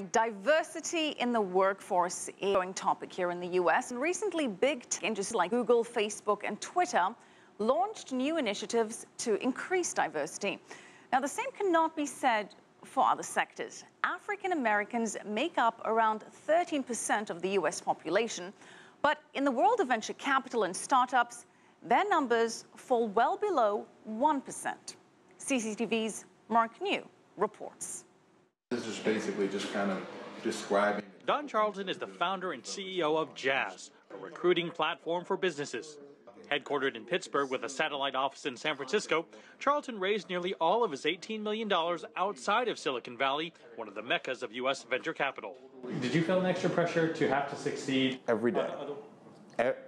Diversity in the workforce is a growing topic here in the U.S. And recently, big tech industries like Google, Facebook, and Twitter launched new initiatives to increase diversity. Now, the same cannot be said for other sectors. African Americans make up around 13% of the U.S. population, but in the world of venture capital and startups, their numbers fall well below 1%. CCTV's Mark New reports. This is basically just kind of describing. Don Charlton is the founder and CEO of Jazz, a recruiting platform for businesses. Headquartered in Pittsburgh with a satellite office in San Francisco, Charlton raised nearly all of his $18 million outside of Silicon Valley, one of the meccas of U.S. venture capital. Did you feel an extra pressure to have to succeed? Every day.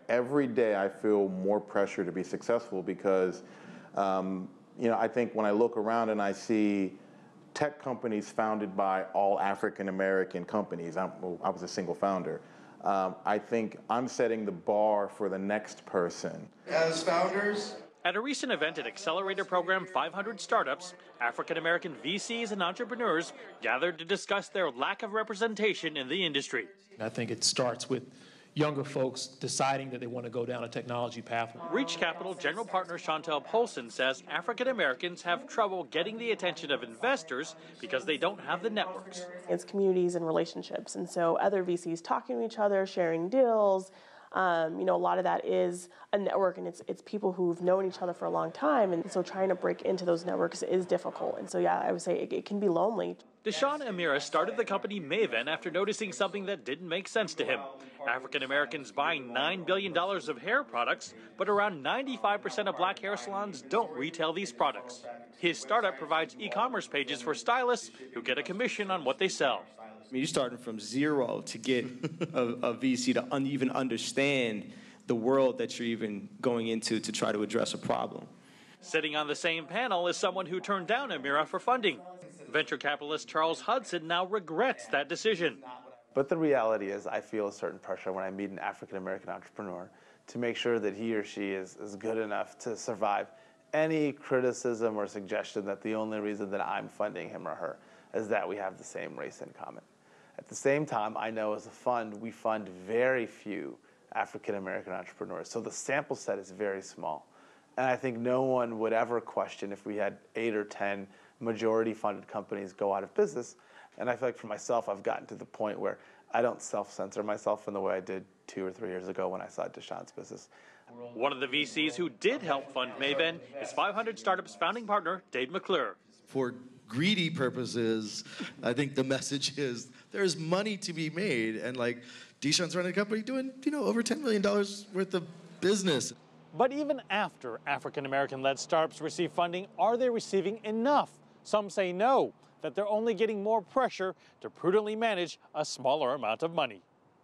Every day I feel more pressure to be successful because, I think when I look around and I see tech companies founded by all African American companies, I was a single founder, I think I'm setting the bar for the next person. As founders, at a recent event at Accelerator Program 500 Startups, African American VCs and entrepreneurs gathered to discuss their lack of representation in the industry. I think it starts with younger folks deciding that they want to go down a technology path. Reach Capital general partner Chantel Polson says African Americans have trouble getting the attention of investors because they don't have the networks. It's communities and relationships, and so other VCs talking to each other, sharing deals. A lot of that is a network, and it's people who've known each other for a long time, and so trying to break into those networks is difficult. And so, yeah, I would say it can be lonely. Deshaun Amira started the company Maven after noticing something that didn't make sense to him. African Americans buying $9 billion of hair products, but around 95% of black hair salons don't retail these products. His startup provides e-commerce pages for stylists who get a commission on what they sell. I mean, you're starting from zero to get a VC to even understand the world that you're even going into to try to address a problem. Sitting on the same panel is someone who turned down Amira for funding. Venture capitalist Charles Hudson now regrets that decision. But the reality is I feel a certain pressure when I meet an African-American entrepreneur to make sure that he or she is good enough to survive any criticism or suggestion that the only reason that I'm funding him or her is that we have the same race in common. At the same time, I know as a fund, we fund very few African-American entrepreneurs. So the sample set is very small. And I think no one would ever question if we had 8 or 10 majority-funded companies go out of business. And I feel like for myself, I've gotten to the point where I don't self-censor myself in the way I did 2 or 3 years ago when I saw Deshaun's business. One of the VCs who did help fund Maven is 500 Startups founding partner Dave McClure. For greedy purposes, I think the message is there's money to be made, and like Deshaun's running a company doing over $10 million worth of business. But even after African-American-led startups receive funding, are they receiving enough? Some say no, that they're only getting more pressure to prudently manage a smaller amount of money.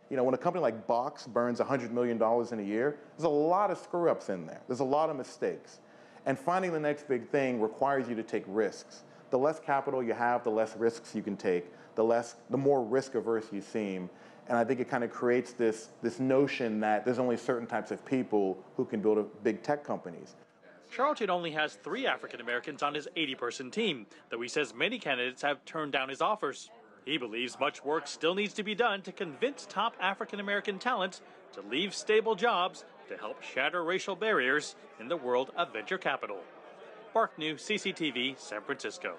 When a company like Box burns $100 million in a year, there's a lot of screw-ups in there. There's a lot of mistakes. And finding the next big thing requires you to take risks. The less capital you have, the less risks you can take, the more risk-averse you seem. And I think it kind of creates this notion that there's only certain types of people who can build big tech companies. Charlton only has 3 African Americans on his 80-person team, though he says many candidates have turned down his offers. He believes much work still needs to be done to convince top African American talent to leave stable jobs to help shatter racial barriers in the world of venture capital. Mark New, CCTV, San Francisco.